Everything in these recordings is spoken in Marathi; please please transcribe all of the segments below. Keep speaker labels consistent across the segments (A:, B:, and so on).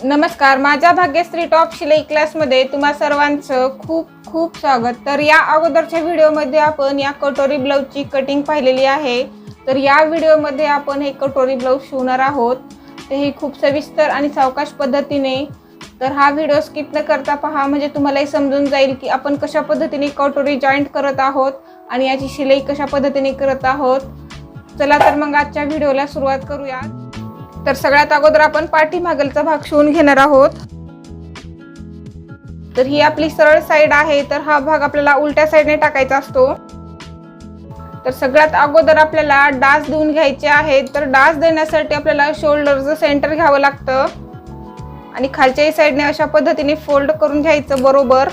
A: नमस्कार, माझ्या भाग्यश्री टॉप शिलाई क्लासमध्ये तुम्हा सर्वांचं खूप खूप स्वागत। तर या अगोदरच्या व्हिडिओमध्ये आपण या कटोरी ब्लाउजची कटिंग पाहिलेली आहे। तर या व्हिडिओमध्ये आपण हे कटोरी ब्लाउज शिवणार आहोत। ते ही खूप सविस्तर आणि सावकाश पद्धतीने। तर हा व्हिडिओ स्किप न करता पहा, म्हणजे तुम्हालाही समजून जाईल की आपण कशा पद्धतीने कटोरी जॉईंट करत आहोत आणि याची शिलाई कशा पद्धतीने करत आहोत। चला तर मग आजच्या व्हिडिओला सुरुवात करूया। तर सगळ्यात अगोदर आपण पाठीमागचा भाग शिवून घेणार आहोत। तर ही आपली सरळ साइड आहे, तर हा भाग आपल्याला उलट्या साइडने टाकायचा असतो। तर सगळ्यात अगोदर आपल्याला डास देऊन घ्यायचे आहेत। तर डास देण्यासाठी आपल्याला शोल्डरचं सेंटर घ्यावं लागतं आणि खालच्या साइडने अशा पद्धतीने फोल्ड करून घ्यायचं बरोबर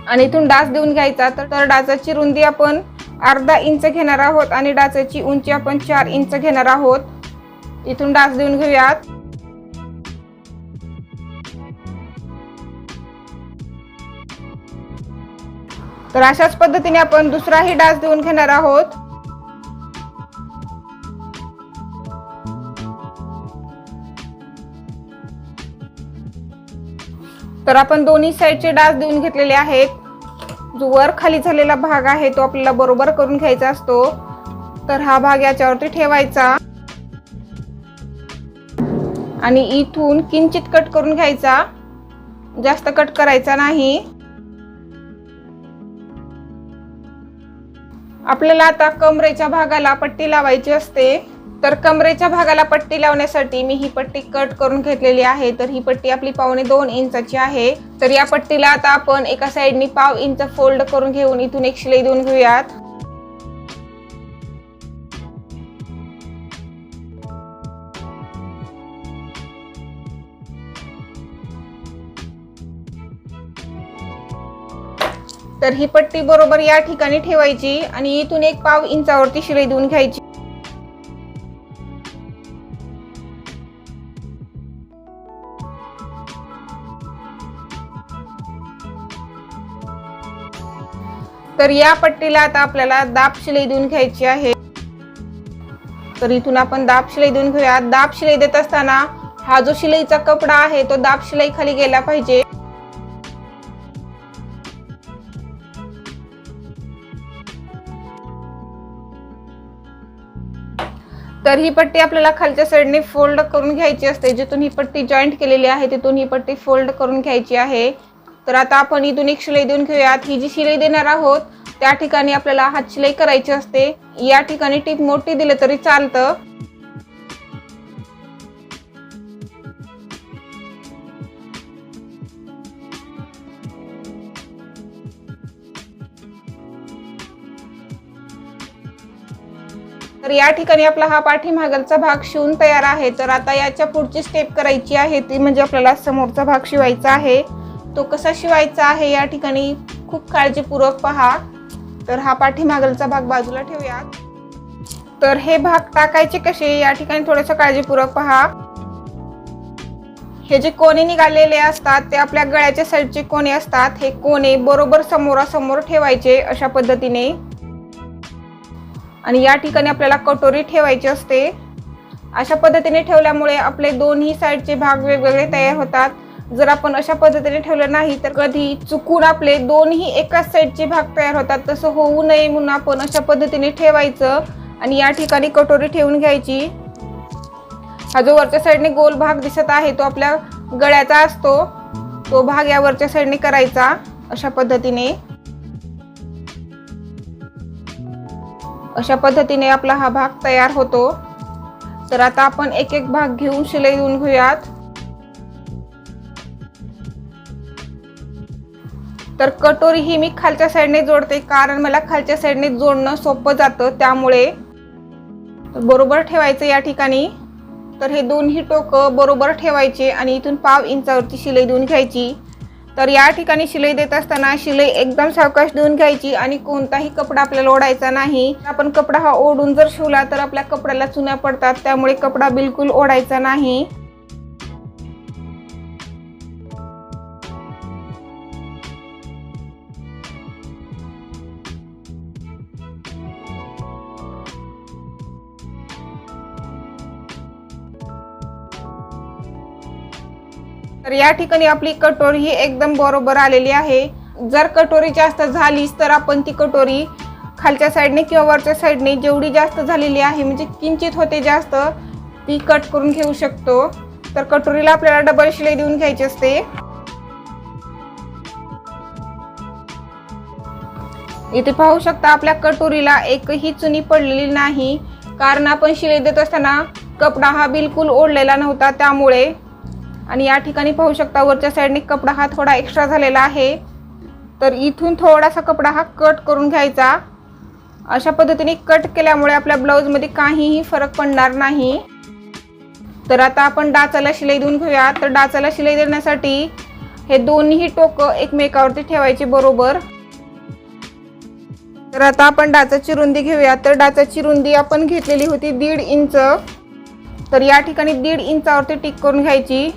A: आणि इथून डास देऊन घ्यायचा। तर डासाची रुंदी आपण अर्धा इंच घेणार आहोत आणि डासाची उंची आपण 4 इंच घेणार आहोत। इथून डास देऊन घेऊयात। तर अशाच पद्धतीने आपण दुसराही डास देऊन घेणार आहोत। तर आपण दोन्ही साइडचे डास देऊन घेतलेले आहेत। जो वर खाली झालेला भाग आहे तो आपल्याला बरोबर करून घ्यायचा असतो। तर हा भाग याच्यावरती ठेवायचा आणि इथून किंचित कट करून घ्यायचा, जास्त कट करायचा नाही। आपल्याला आता कमरेच्या भागाला पट्टी लावायची असते। तर कमरेच्या भागाला पट्टी लावण्यासाठी मी ही पट्टी कट करून घेतलेली आहे। तर ही पट्टी आपली 2.25 इंचाची आहे। तर या पट्टीला आता आपण एका साइडनी 1/2 इंच फोल्ड करून घेऊन इथून एक शिलाई देऊन घेऊयात। तर ही पट्टी बरोबर या ठिकाणी ठेवायची आणि इथून एक 1/2 इंचावरती शिलाई देऊन घ्यायची। तर या पट्टीला आता आपल्याला दाब शिलाई देऊन घ्यायची आहे। तर इथून आपण दाब शिलाई देऊन घेऊया। दाब शिलाई देत असताना हा जो शिलाईचा कपडा आहे तो दाब शिलाई खाली गेला पाहिजे। तर ही पट्टी आपल्याला खालच्या साइडने फोल्ड करून घ्यायची असते। जिथून ही पट्टी जॉईंट केलेली आहे तिथून ही पट्टी फोल्ड करून घ्यायची आहे। तर आता आपण इथून एक शिलाई देऊन घेऊयात। ही जी शिलाई देणार आहोत त्या ठिकाणी आपल्याला हात शिलाई करायची असते। या ठिकाणी टीप मोठी दिले तरी चालतं। तर या ठिकाणी आपला हा पाठीमागचा भाग शिवून तयार आहे। तर आता याच्या पुढची स्टेप करायची आहे ती म्हणजे आपल्याला समोरचा भाग शिवायचा आहे। तो कसा शिवायचा आहे या ठिकाणी खूप काळजीपूर्वक पहा। तर हा पाठीमागचा भाग बाजूला ठेवूयात। तर हे भाग टाकायचे कसे या ठिकाणी थोडंसं काळजीपूर्वक पहा। हे जे कोणे निघालेले असतात ते आपल्या गळ्याच्या साइडचे कोणे असतात। हे कोणे बरोबर समोरासमोर ठेवायचे अशा पद्धतीने आणि या ठिकाणी आपल्याला कटोरी ठेवायची असते। अशा पद्धतीने ठेवल्यामुळे आपले दोन्ही साइडचे भाग वेगवेगळे तयार होतात। जर आपण अशा पद्धतीने ठेवलं नाही तर कधी चुकून आपले दोन्ही एकाच साइडचे भाग तयार होतात। तसं होऊ नये म्हणून आपण अशा पद्धतीने ठेवायचं आणि या ठिकाणी कटोरी ठेवून घ्यायची। हा जो वरच्या साइडने गोल भाग दिसत आहे तो आपल्या गळ्याचा असतो। तो भाग या वरच्या साइडने करायचा अशा पद्धतीने। अशा पद्धतीने आपला हा भाग तयार होतो। तर आता आपण एक एक भाग घेऊन शिलाई देऊन घेऊयात। तर कटोरी ही मी खालच्या साइडने जोडते कारण मला खालच्या साइडने जोडणं सोपं जातं त्यामुळे। बरोबर ठेवायचं या ठिकाणी। तर हे दोन्ही टोकं बरोबर ठेवायचे आणि इथून 1/2 इंचावरती शिलाई देऊन घ्यायची। तर या ठिकाणी शिलाई देत असताना शिलाई एकदम सावकाश देऊन घ्यायची आणि कोणताही कपडा आपल्याला ओढायचा नाही। आपण कपडा हा ओढून जर शिवला तर आपल्या कपड्याला चुना पडतात, त्यामुळे कपडा बिलकुल ओढायचा नाही। तर या ठिकाणी आपली कटोरी ही एकदम बरोबर आलेली आहे। जर कटोरी जास्त झालीच तर आपण ती कटोरी खालच्या साईडने किंवा वरच्या साईडने जेवढी जास्त झालेली आहे म्हणजे किंचित होते जास्त ती कट करून घेऊ शकतो। तर कटोरीला आपल्याला डबल शिलाई देऊन घ्यायची असते। इथे पाहू शकता आपल्या कटोरीला एकही चुनी पडलेली नाही, कारण आपण शिलाई देत असताना कपडा हा बिलकुल ओढलेला नव्हता त्यामुळे। आणि या ठिकाणी पाहू शकता वरच्या साईडने कपडा हा थोडा एक्स्ट्रा झालेला आहे, तर इथून थोडासा कपडा हा कट करून घ्यायचा। अशा पद्धतीने कट केल्यामुळे आपल्या ब्लाऊजमध्ये काहीही फरक पडणार नाही। तर आता आपण डाचाला शिलाई देऊन घेऊया। तर डाचाला शिलाई देण्यासाठी हे दोन्ही टोकं एकमेकावरती ठेवायचे बरोबर। तर आता आपण डाचाची रुंदी घेऊया। तर डाचाची रुंदी आपण घेतलेली होती 1.5 इंच, तर या ठिकाणी 1.5 इंचावरती टिक करून घ्यायची।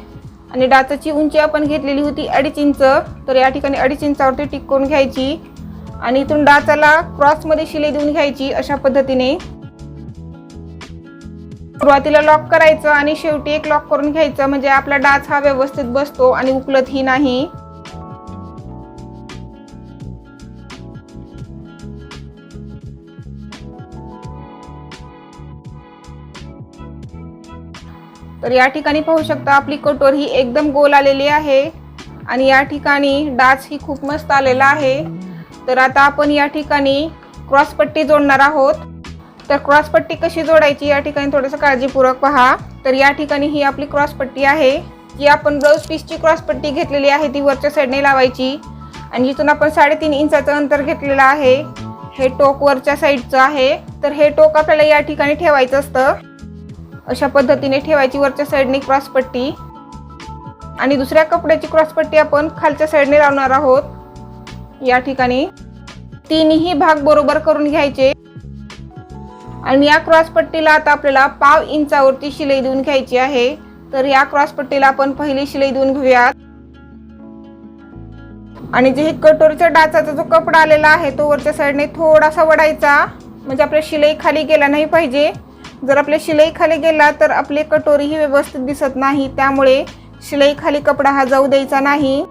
A: आणि डाचाची उंची आपण घेतलेली होती 2.5 इंच, तर या ठिकाणी 2.5 इंचावरती टिक करून घ्यायची। आणि इथून डाचाला क्रॉसमध्ये शिलाई देऊन घ्यायची अशा पद्धतीने। सुरुवातीला लॉक करायचं आणि शेवटी एक लॉक करून घ्यायचं, म्हणजे आपला डाच हा व्यवस्थित बसतो आणि उकलतही नाही। तर या ठिकाणी पाहू शकता आपली कटोरी ही एकदम गोल आलेली आहे आणि या ठिकाणी डाच ही खूप मस्त आलेला आहे। तर आता आपण या ठिकाणी क्रॉस पट्टी जोडणार आहोत। तर क्रॉस पट्टी कशी जोडायची या ठिकाणी थोडंसं काळजीपूर्वक पहा। तर या ठिकाणी ही आपली क्रॉस पट्टी आहे, जी आपण ब्लाऊज पीसची क्रॉस पट्टी घेतलेली आहे ती वरच्या साईडने लावायची। आणि जिथून आपण 3.5 इंचाचं अंतर घेतलेलं आहे हे टोक वरच्या साईडचं आहे, तर हे टोक आपल्याला या ठिकाणी ठेवायचं असतं। अशा पद्धतीने ठेवायची वरच्या साईडने क्रॉस पट्टी। आणि दुसऱ्या कपड्याची क्रॉस पट्टी आपण खालच्या साईडने लावणार आहोत। या ठिकाणी तिन्ही भाग बरोबर करून घ्यायचे। आणि या क्रॉस पट्टीला आता आपल्याला 1/2 इंचावरती शिलाई देऊन घ्यायची आहे। तर या क्रॉस पट्टीला आपण पहिली शिलाई देऊन घेऊयात। आणि जे कटोरीच्या डाचाचा जो कपडा आलेला आहे तो वरच्या साईडने थोडासा वडायचा, म्हणजे आपल्या शिलाई खाली गेला नाही पाहिजे। जर आपल्या शिलाई खाली गेला तर आपली कटोरी ही व्यवस्थित दिसत नाही, त्यामुळे शिलाई खाली कपडा हा जाऊ द्यायचा नाही।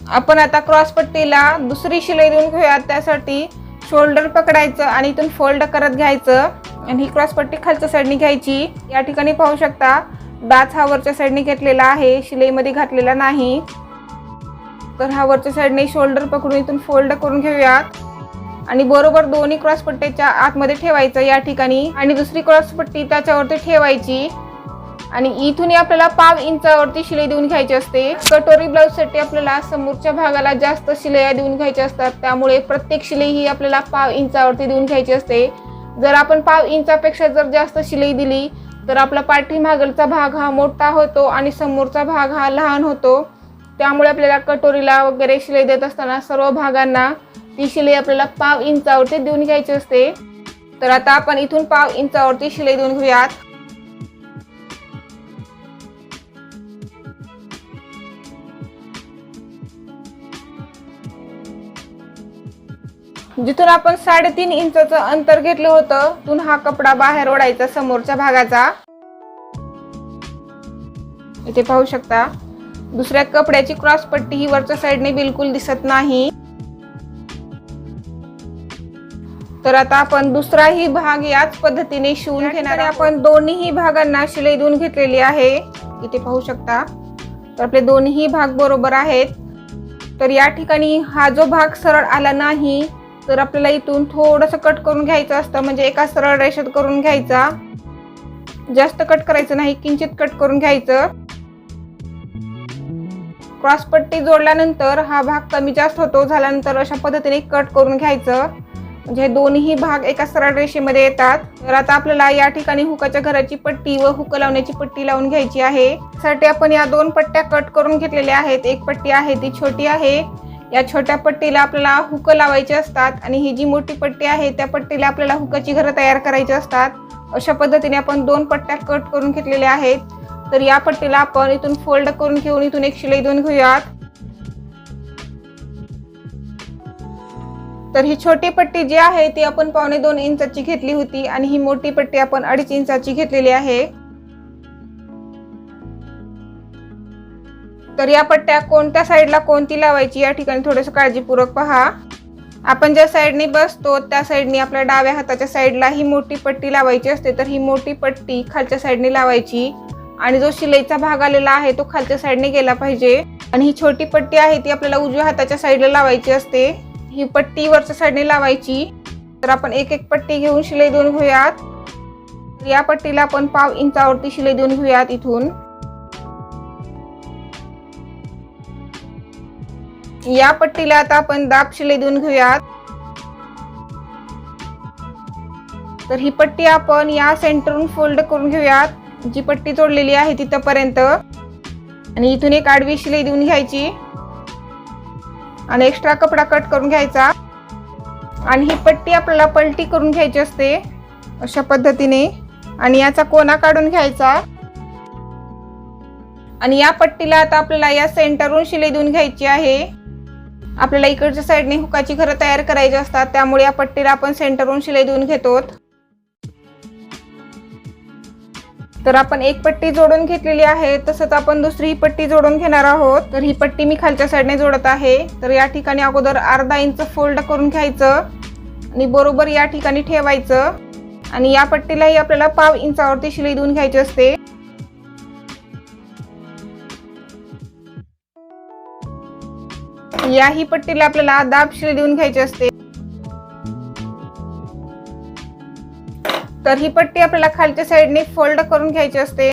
A: आपण आता क्रॉस पट्टीला दुसरी शिलाई देऊन घेऊयात। त्यासाठी शोल्डर पकडायचं आणि इथून फोल्ड करत घ्यायचं आणि ही क्रॉस पट्टी खालच्या साईडने घ्यायची। या ठिकाणी पाहू शकता डाच हा वरच्या साईडने घेतलेला आहे, शिलाईमध्ये घातलेला नाही। तर हा वरच्या साईडने शोल्डर पकडून इथून फोल्ड करून घेऊयात आणि बरोबर दोन्ही क्रॉस पट्टीच्या आतमध्ये ठेवायचं या ठिकाणी। आणि दुसरी क्रॉस पट्टी त्याच्यावरती ठेवायची आणि इथून आपल्याला 1/2 इंचावरती शिलाई देऊन घ्यायची असते। कटोरी ब्लाऊजसाठी आपल्याला समोरच्या भागाला जास्त शिलाई देऊन घ्यायच्या असतात, त्यामुळे प्रत्येक शिलाई ही आपल्याला 1/2 इंचावरती देऊन घ्यायची असते। जर आपण 1/2 इंचापेक्षा जर जास्त शिलाई दिली तर आपला पाठीमागचा भाग हा मोठा होतो आणि समोरचा भाग हा लहान होतो, त्यामुळे आपल्याला कटोरीला वगैरे शिलाई देत असताना सर्व भागांना ती शिलाई आपल्याला 1/2 इंचावरती देऊन घ्यायची असते। तर आता आपण इथून 1/2 इंचावरती शिलाई देऊन घेऊयात। जिथून आपण 3.5 इंचाचं अंतर घेतलं होतं तिथून हा कपडा बाहेर ओढायचा समोरच्या भागाचा। इथे पाहू शकता दुसऱ्या कपड्याची क्रॉस पट्टी ही वरच्या साईडने बिलकुल दिसत नाही। तर आता आपण दुसराही भाग याच पद्धतीने शिवून घेणार आहोत। आपण दोन्ही भागांना शिलाई देऊन घेतलेली आहे, इथे पाहू शकता। तर आपले दोन्ही भाग बरोबर आहेत। तर या ठिकाणी हा जो भाग सरळ आला नाही तर आपल्याला इथून थोडंसं कट करून घ्यायचं असतं, म्हणजे एका सरळ रेषेत करून घ्यायचा, जास्त कट करायचं नाही, किंचित कट करून घ्यायचं। क्रॉस पट्टी जोडल्यानंतर हा भाग कमी जास्त होतो, झाल्यानंतर अशा पद्धतीने कट करून घ्यायचं, म्हणजे दोन्ही भाग एका सरळ रेषेमध्ये येतात। तर आता आपल्याला या ठिकाणी हुकाच्या घराची पट्टी व हुक लावण्याची पट्टी लावून घ्यायची आहे। त्यासाठी आपण या 2 पट्ट्या कट करून घेतलेल्या आहेत। एक पट्टी आहे ती छोटी आहे, या छोट्या पट्टीला आपल्याला हुक लावायचे असतात आणि ही जी मोठी पट्टी आहे त्या पट्टीला आपल्याला हुकाची घरं तयार करायची असतात। अशा पद्धतीने आपण 2 पट्ट्या कट करून घेतलेल्या आहेत। तर या पट्टीला आपण इथून फोल्ड करून घेऊन इथून एक शिलाई देऊन घेऊयात। तर ही छोटी पट्टी जी आहे ती आपण 1.25 इंचाची घेतली होती आणि ही मोठी पट्टी आपण 2.5 इंचाची घेतलेली आहे। तर या पट्ट्या कोणत्या साईडला कोणती लावायची या ठिकाणी थोडंसं काळजीपूर्वक पहा। आपण ज्या साईडने बसतो त्या साईडने आपल्या डाव्या हाताच्या साईडला ही मोठी पट्टी लावायची असते। तर ही मोठी पट्टी खालच्या साईडने लावायची आणि जो शिलाईचा भाग आलेला आहे तो खालच्या साईडने गेला पाहिजे आणि ही छोटी पट्टी आहे ती आपल्याला उजव्या हाताच्या साईडला लावायची असते। ही पट्टी वरच्या साईडने लावायची। तर आपण एक एक पट्टी घेऊन शिलाई देऊन घेऊयात। या पट्टीला आपण 1/2 इंचावरती शिलाई देऊन घेऊयात इथून। या पट्टीला आता आपण दाब शिलाई देऊन घेऊयात। तर ही पट्टी आपण या सेंटरहून फोल्ड करून घेऊयात जी पट्टी जोडलेली आहे तिथपर्यंत आणि इथून एक आडवी शिलाई देऊन घ्यायची आणि एक्स्ट्रा कपडा कट करून घ्यायचा आणि ही पट्टी आपल्याला पलटी करून घ्यायची असते अशा पद्धतीने आणि याचा कोना काढून घ्यायचा आणि या पट्टीला आता आपल्याला या सेंटरहून शिलाई देऊन घ्यायची आहे। आपल्याला इकडच्या साईडने हुकाची घरं तयार करायची असतात त्यामुळे या पट्टीला आपण सेंटरहून शिलाई देऊन घेतो। तर आपण एक पट्टी जोडून घेतलेली आहे तसंच आपण दुसरी पट्टी जोडून घेणार आहोत। तर ही पट्टी मी खालच्या साईडने जोडत आहे। तर या ठिकाणी अगोदर 1/2 इंच फोल्ड करून घ्यायचं आणि बरोबर या ठिकाणी ठेवायचं आणि या पट्टीलाही आपल्याला 1/2 इंचावरती शिलाई देऊन घ्यायची असते। या ही पट्टीला आपल्याला दाब शिलाई देऊन घ्यायची असते। तर ही पट्टी आपल्याला खालच्या साईडने फोल्ड करून घ्यायची असते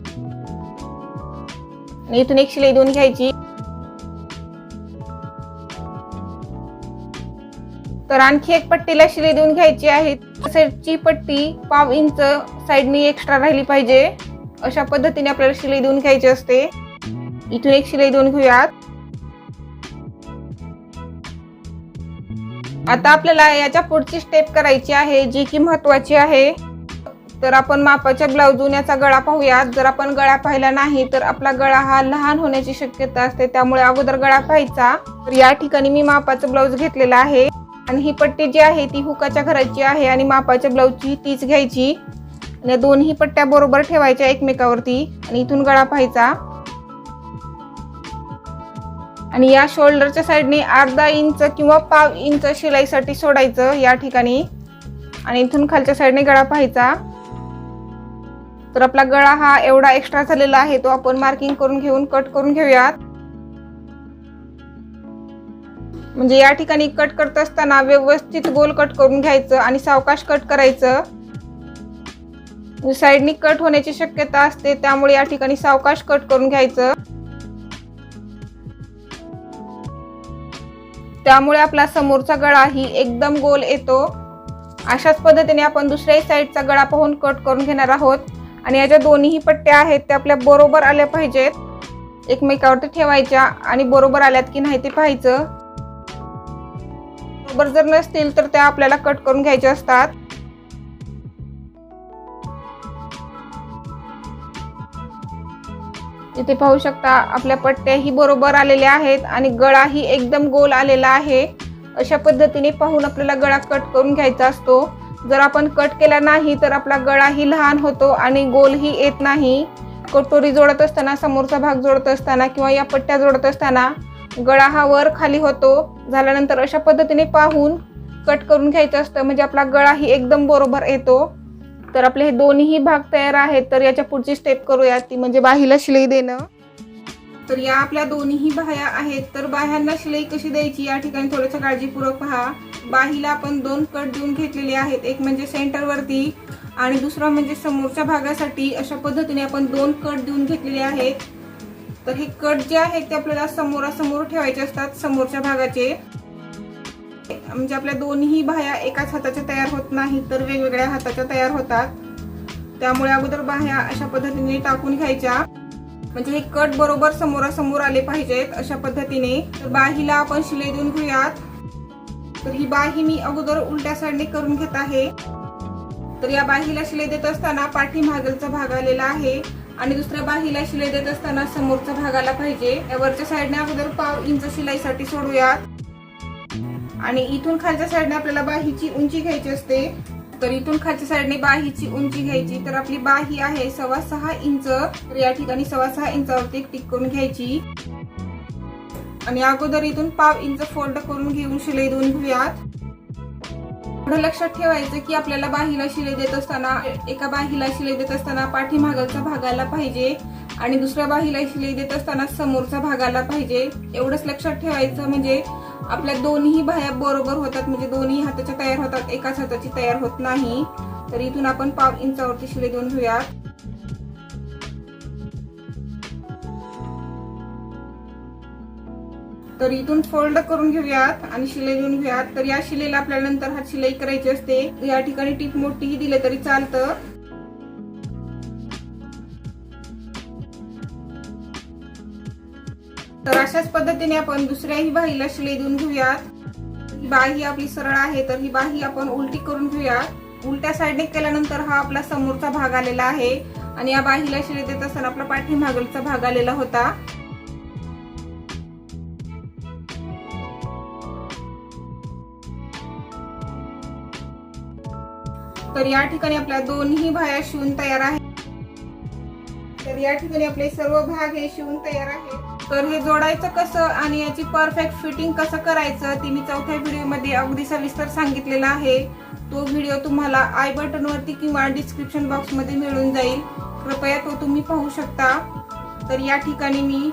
A: आणि इथून एक शिलाई देऊन घ्यायची। तर आणखी एक पट्टीला शिलाई देऊन घ्यायची आहे। साईडची पट्टी 1/2 इंच साईडने एक्स्ट्रा राहिली पाहिजे अशा पद्धतीने आपल्याला शिलाई देऊन घ्यायची असते। इथून एक शिलाई देऊन घेऊयात। आता आपल्याला याच्या पुढची स्टेप करायची आहे जी की महत्त्वाची आहे। तर आपण मापाच्या ब्लाउजून याचा गळा पाहूयात। जर आपण गळा पाहिला नाही तर आपला गळा हा लहान होण्याची शक्यता असते त्यामुळे अगोदर गळा पाहायचा। तर या ठिकाणी मी मापाचं ब्लाउज घेतलेला आहे आणि ही पट्टी जी आहे ती हुकाच्या घराची आहे आणि मापाच्या ब्लाउजची तीच घ्यायची आणि दोन्ही पट्ट्या बरोबर ठेवायच्या एकमेकावरती आणि इथून गळा पाहायचा आणि या शोल्डरच्या साईडने 1/2 इंच किंवा 1/2 इंच शिलाईसाठी सोडायचं या ठिकाणी आणि इथून खालच्या साईडने गळा पाहायचा। तर आपला गळा हा एवढा एक्स्ट्रा झालेला आहे तो आपण मार्किंग करून घेऊन कट करून घेऊयात। म्हणजे या ठिकाणी कट करत असताना व्यवस्थित गोल कट करून घ्यायचं आणि सावकाश कट करायचं। साईडनी कट होण्याची शक्यता असते त्यामुळे या ठिकाणी सावकाश कट करून घ्यायचं। त्यामुळे आपला समोरचा गळा ही एकदम गोल येतो। अशाच पद्धतीने आपण दुसऱ्या साईडचा गळा पाहून कट करून घेणार आहोत आणि याच्या दोन्ही पट्ट्या आहेत त्या आपल्या बरोबर आल्या पाहिजेत। एकमेकावरती ठेवायच्या आणि बरोबर आल्यात की नाही ते पाहायचं। बरोबर जर नसतील तर त्या आपल्याला कट करून घ्यायच्या असतात। इथे पाहू शकता आपल्या पट्ट्या ही बरोबर आलेल्या आहेत आणि गळा ही एकदम गोल आलेला आहे। अशा पद्धतीने पाहून आपल्याला गळा कट करून घ्यायचा असतो। जर आपण कट केला नाही तर आपला गळा ही लहान होतो आणि गोल ही येत नाही। कटोरी जोडत असताना समोरचा भाग जोडत असताना किंवा या पट्ट्या जोडत असताना गळा हा वर खाली होतो। झाल्यानंतर अशा पद्धतीने पाहून कट करून घ्यायचं असतं म्हणजे आपला गळा ही एकदम बरोबर येतो। तर आपले हे दोन्ही भाग तयार आहेत। तर याच्या पुढची स्टेप करूया ती म्हणजे बाहीला शिलाई देणं। तर या आपल्या दोन्ही बाह्या आहेत। तर बाह्यांना शिलाई कशी द्यायची या ठिकाणी थोडंसं काळजीपूर्वक पहा। बाहीला आपण 2 कट देऊन घेतलेले आहेत, एक म्हणजे सेंटर वरती आणि दुसरा म्हणजे समोरच्या भागासाठी। अशा पद्धतीने आपण 2 कट देऊन घेतलेले आहेत। तर हे कट जे आहेत ते आपल्याला समोरासमोर ठेवायचे असतात समोरच्या भागाचे, म्हणजे आपल्या दोन्ही बाह्या एकाच हाताच्या तयार होत नाही तर वेगवेगळ्या हाताच्या तयार होतात। त्यामुळे अगोदर बाह्या अशा पद्धतीने टाकून घ्यायच्या म्हणजे हे कट बरोबर समोरासमोर आले पाहिजेत अशा पद्धतीने। तर बाहीला आपण शिलाई देऊन घेऊयात। तर ही बाही मी अगोदर उलट्या साईडने करून घेत आहे। तर या बाहीला शिलाई देत असताना पाठीमागचा भाग आलेला आहे आणि दुसऱ्या बाहीला शिलाई देत असताना समोरचा भाग आला पाहिजे। या वरच्या साईडने अगोदर 1/2 इंच शिलाईसाठी सोडूयात आणि इथून खालच्या साईडने आपल्याला बाहीची उंची घ्यायची असते. तर इथून खालच्या साईडने बाहीची उंची घ्यायची. तर आपली बाही आहे 6.25 इंच. तर या ठिकाणी 6.25 इंचावरती एक टिक करून घ्यायची आणि अगोदर इथून 1/2 इंच फोल्ड करून घेऊन शिलाई देऊन घेऊयात. थोडं लक्षात ठेवायचं की आपल्याला बाहीला शिलाई देत असताना एका बाहीला शिलाई देत असताना पाठीमागचा भाग आला पाहिजे आणि दुसऱ्या बाहीला शिलाई देत असताना समोरचा भाग आला पाहिजे. एवढंच लक्षात ठेवायचं, म्हणजे आपल्या दोन्ही बाह्या बरोबर होतात, म्हणजे दोन्ही हाताच्या तयार होतात, एकाच हाताची तयार होत नाही. तर इथून आपण 1/2 इंचावरती शिलाई देऊन घेऊयात. तर इथून फोल्ड करून घेऊयात आणि शिलाई देऊन घेऊयात. तर या शिलाईला आपल्याला नंतर हात शिलाई करायची असते. या ठिकाणी टीप मोठीही दिले तरी चालतं. तर अशाच पद्धतीने आपण दुसऱ्याही बाहीला शिलाई देऊन घेऊयात. ही बाही आपली सरळ आहे, तर ही बाही आपण उलटी करून घेऊयात. उलट्या साईडने केल्यानंतर हा आपला समोरचा भाग आलेला आहे आणि या बाहीला शिलाई देत असताना आपला पाठीमागचा भाग आलेला होता. तर या ठिकाणी आपल्या दोन्ही बाह्या शिवून तयार आहेत. तर या ठिकाणी आपले सर्व भाग हे शिवून तयार आहेत. तर हे जोडायचं कसं आणि याची परफेक्ट फिटिंग कसं करायचं ते मी चौथ्या व्हिडिओमध्ये अगदी सविस्तर सांगितलेलं आहे. तो व्हिडिओ तुम्हाला आय बटन वरती किंवा डिस्क्रिप्शन बॉक्स मध्ये मिळून जाईल. कृपया तो तुम्ही पाहू शकता. तर या ठिकाणी मी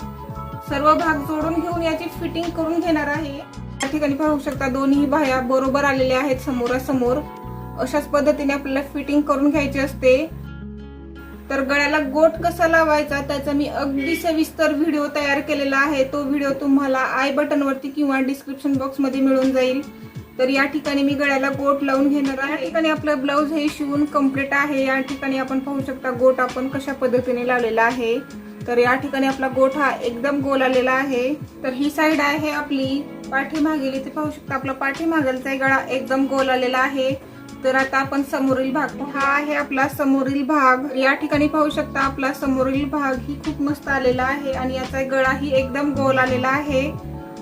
A: सर्व भाग जोडून घेऊन याची फिटिंग करून घेणार आहे. या ठिकाणी पाहू शकता दोन्ही बाह्या बरोबर आलेल्या आहेत समोरासमोर. अशाच पद्धतीने आपल्याला फिटिंग करून घ्यायची असते. तर गळ्याला गोट कसा लावायचा त्याचा मी अगदी सविस्तर व्हिडिओ तयार केलेला आहे. तो व्हिडिओ तुम्हाला आय बटन वरती किंवा डिस्क्रिप्शन बॉक्स मध्ये मिळून जाईल. तर या ठिकाणी मी गळ्याला गोट लावून घेणार आहे. या ठिकाणी आपलं ब्लाऊज हे शिवून कंप्लीट आहे. या ठिकाणी आपण पाहू शकता गोट आपण कशा पद्धतीने लावलेला आहे. तर या ठिकाणी आपला गोट हा एकदम गोल आलेला आहे. तर ही साईड आहे आपली पाठीमागेली. ते पाहू शकता आपला पाठीमागलचा गळा एकदम गोल आलेला आहे. तर आता आपण समोरील भाग, हा आहे आपला समोरील भाग. या ठिकाणी पाहू शकता आपला समोरील भाग ही खूप मस्त आलेला आहे आणि याचा गळाही एकदम गोल आलेला आहे.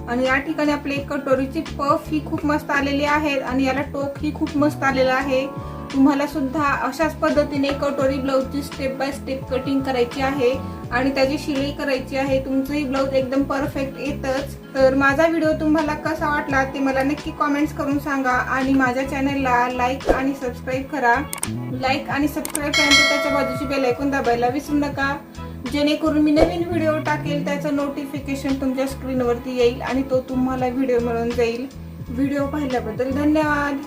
A: आणि या ठिकाणी आपले कटोरीची पफ ही खूप मस्त आलेली आहे आणि याला टोक ही खूप मस्त आलेला आहे. तुम्हाला सुद्धा अशाच पद्धतीने कटोरी ब्लाऊजची स्टेप बाय स्टेप कटिंग करायची आहे आणि त्याची शिलाई करायची आहे. तुमचंही ब्लाऊज एकदम परफेक्ट येतच. तर माझा व्हिडिओ तुम्हाला कसा वाटला ते मला नक्की कमेंट्स करून सांगा आणि माझ्या चॅनलला लाईक आणि सबस्क्राईब करा. लाईक आणि सबस्क्राईब केल्यानंतर त्याच्या बाजूची बेल आयकॉन दाबायला विसरू नका, जेणेकरून मी नवीन व्हिडिओ टाकेल त्याचं नोटिफिकेशन तुमच्या स्क्रीनवरती येईल आणि तो तुम्हाला व्हिडिओ मिळून जाईल. व्हिडिओ पाहिल्याबद्दल धन्यवाद.